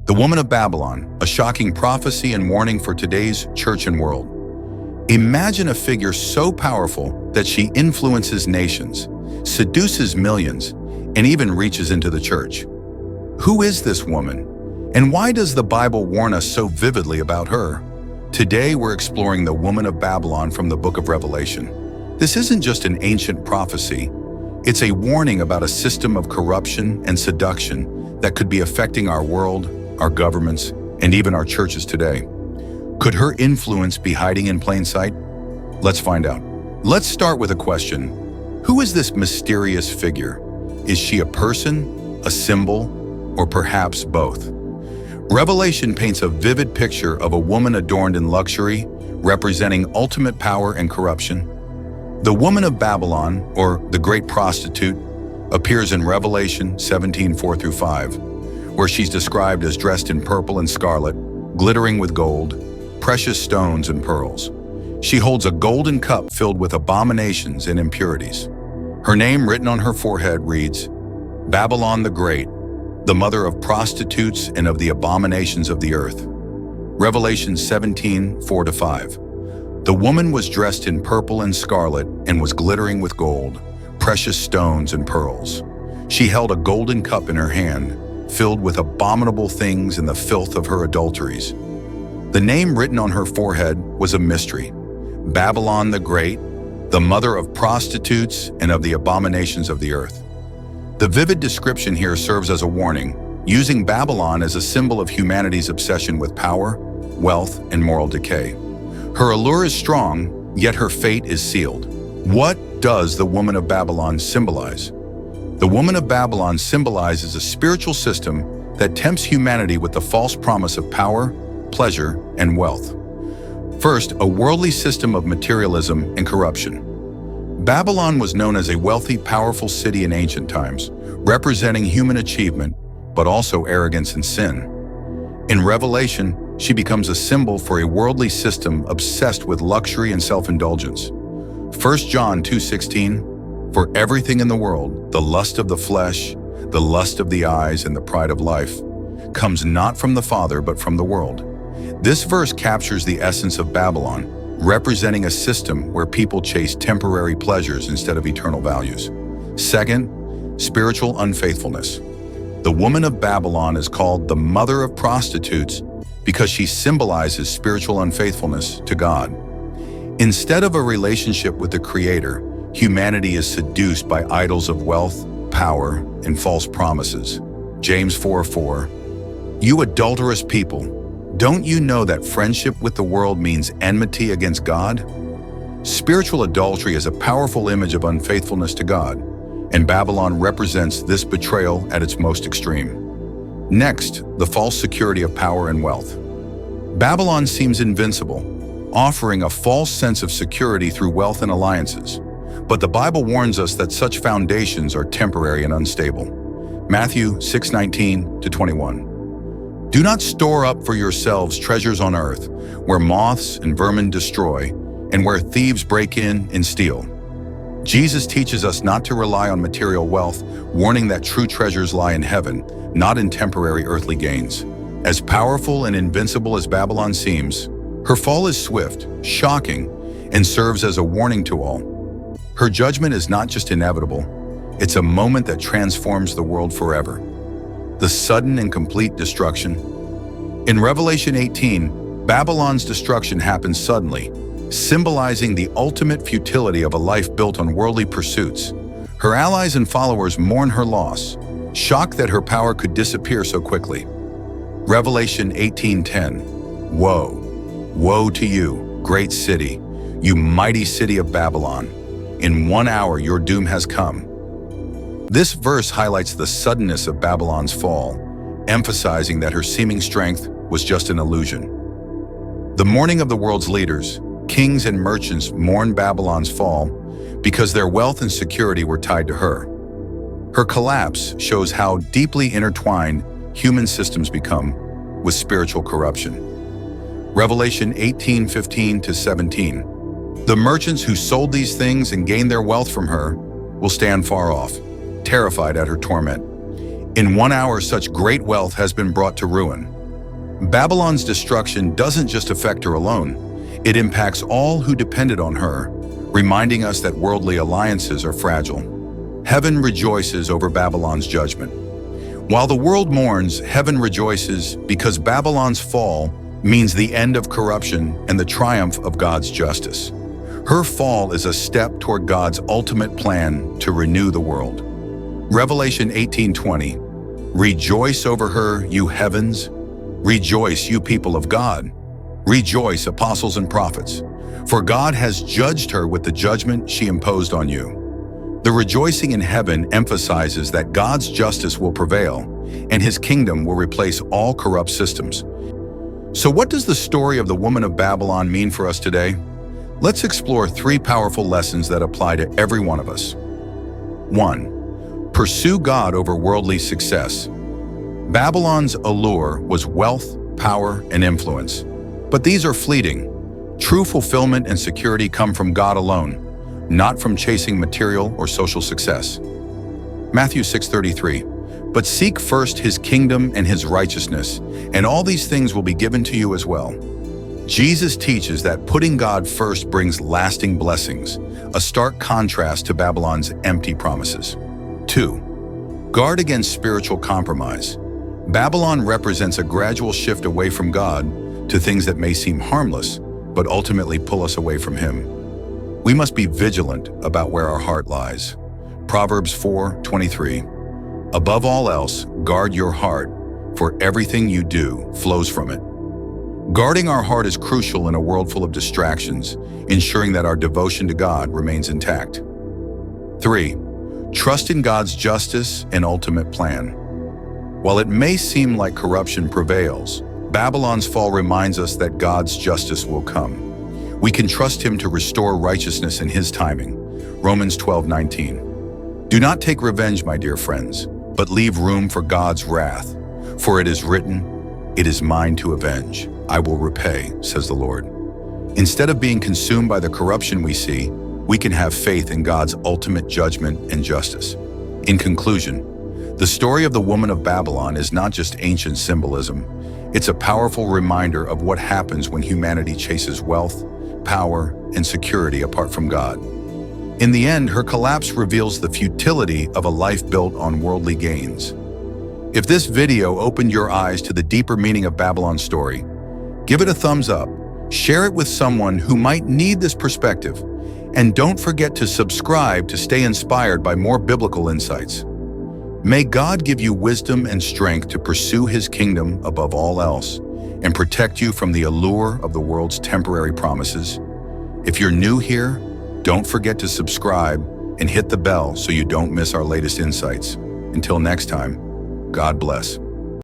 The woman of Babylon, a shocking prophecy and warning for today's church and world. Imagine a figure so powerful that she influences nations, seduces millions, and even reaches into the church. Who is this woman? And why does the Bible warn us so vividly about her? Today we're exploring the woman of Babylon from the book of Revelation. This isn't just an ancient prophecy. It's a warning about a system of corruption and seduction that could be affecting our world, our governments, and even our churches today. Could her influence be hiding in plain sight? Let's find out. Let's start with a question. Who is this mysterious figure? Is she a person, a symbol, or perhaps both? Revelation paints a vivid picture of a woman adorned in luxury, representing ultimate power and corruption. The woman of Babylon, or the great prostitute, appears in Revelation 17:4-5, where she's described as dressed in purple and scarlet, glittering with gold, precious stones and pearls. She holds a golden cup filled with abominations and impurities. Her name written on her forehead reads, Babylon the Great, the mother of prostitutes and of the abominations of the earth. Revelation 17:4-5. The woman was dressed in purple and scarlet and was glittering with gold, precious stones and pearls. She held a golden cup in her hand, filled with abominable things and the filth of her adulteries. The name written on her forehead was a mystery. Babylon the Great, the mother of prostitutes and of the abominations of the earth. The vivid description here serves as a warning, using Babylon as a symbol of humanity's obsession with power, wealth, and moral decay. Her allure is strong, yet her fate is sealed. What does the woman of Babylon symbolize? The woman of Babylon symbolizes a spiritual system that tempts humanity with the false promise of power, pleasure, and wealth. First, a worldly system of materialism and corruption. Babylon was known as a wealthy, powerful city in ancient times, representing human achievement, but also arrogance and sin. In Revelation, she becomes a symbol for a worldly system obsessed with luxury and self-indulgence. 1 John 2:16, for everything in the world, the lust of the flesh, the lust of the eyes, and the pride of life, comes not from the Father but from the world. This verse captures the essence of Babylon, representing a system where people chase temporary pleasures instead of eternal values. Second, spiritual unfaithfulness. The woman of Babylon is called the mother of prostitutes because she symbolizes spiritual unfaithfulness to God. Instead of a relationship with the Creator, humanity is seduced by idols of wealth, power, and false promises. James 4:4, you adulterous people, don't you know that friendship with the world means enmity against God? Spiritual adultery is a powerful image of unfaithfulness to God, and Babylon represents this betrayal at its most extreme. Next, the false security of power and wealth. Babylon seems invincible, offering a false sense of security through wealth and alliances. But the Bible warns us that such foundations are temporary and unstable. Matthew 6:19-21. Do not store up for yourselves treasures on earth, where moths and vermin destroy, and where thieves break in and steal. Jesus teaches us not to rely on material wealth, warning that true treasures lie in heaven, not in temporary earthly gains. As powerful and invincible as Babylon seems, her fall is swift, shocking, and serves as a warning to all. Her judgment is not just inevitable, it's a moment that transforms the world forever. The sudden and complete destruction. In Revelation 18, Babylon's destruction happens suddenly, symbolizing the ultimate futility of a life built on worldly pursuits. Her allies and followers mourn her loss, shocked that her power could disappear so quickly. Revelation 18:10. Woe, woe to you, great city, you mighty city of Babylon. In 1 hour your doom has come. This verse highlights the suddenness of Babylon's fall, emphasizing that her seeming strength was just an illusion. The mourning of the world's leaders, kings and merchants mourned Babylon's fall because their wealth and security were tied to her. Her collapse shows how deeply intertwined human systems become with spiritual corruption. Revelation 18:15-17. The merchants who sold these things and gained their wealth from her will stand far off, terrified at her torment. In 1 hour, such great wealth has been brought to ruin. Babylon's destruction doesn't just affect her alone. It impacts all who depended on her, reminding us that worldly alliances are fragile. Heaven rejoices over Babylon's judgment. While the world mourns, heaven rejoices because Babylon's fall means the end of corruption and the triumph of God's justice. Her fall is a step toward God's ultimate plan to renew the world. Revelation 18:20, "Rejoice over her, you heavens. Rejoice, you people of God. Rejoice, apostles and prophets, for God has judged her with the judgment she imposed on you." The rejoicing in heaven emphasizes that God's justice will prevail and his kingdom will replace all corrupt systems. So what does the story of the woman of Babylon mean for us today? Let's explore 3 powerful lessons that apply to every one of us. 1. Pursue God over worldly success. Babylon's allure was wealth, power, and influence. But these are fleeting. True fulfillment and security come from God alone, not from chasing material or social success. Matthew 6:33, "But seek first his kingdom and his righteousness, and all these things will be given to you as well." Jesus teaches that putting God first brings lasting blessings, a stark contrast to Babylon's empty promises. 2. Guard against spiritual compromise. Babylon represents a gradual shift away from God to things that may seem harmless, but ultimately pull us away from him. We must be vigilant about where our heart lies. Proverbs 4:23, "Above all else, guard your heart, for everything you do flows from it." Guarding our heart is crucial in a world full of distractions, ensuring that our devotion to God remains intact. 3. Trust in God's justice and ultimate plan. While it may seem like corruption prevails, Babylon's fall reminds us that God's justice will come. We can trust him to restore righteousness in his timing. Romans 12:19. "Do not take revenge, my dear friends, but leave room for God's wrath. For it is written, 'It is mine to avenge. I will repay,' says the Lord." Instead of being consumed by the corruption we see, we can have faith in God's ultimate judgment and justice. In conclusion, the story of the woman of Babylon is not just ancient symbolism. It's a powerful reminder of what happens when humanity chases wealth, power, and security apart from God. In the end, her collapse reveals the futility of a life built on worldly gains. If this video opened your eyes to the deeper meaning of Babylon's story, give it a thumbs up, share it with someone who might need this perspective, and don't forget to subscribe to stay inspired by more biblical insights. May God give you wisdom and strength to pursue his kingdom above all else and protect you from the allure of the world's temporary promises. If you're new here, don't forget to subscribe and hit the bell so you don't miss our latest insights. Until next time, God bless.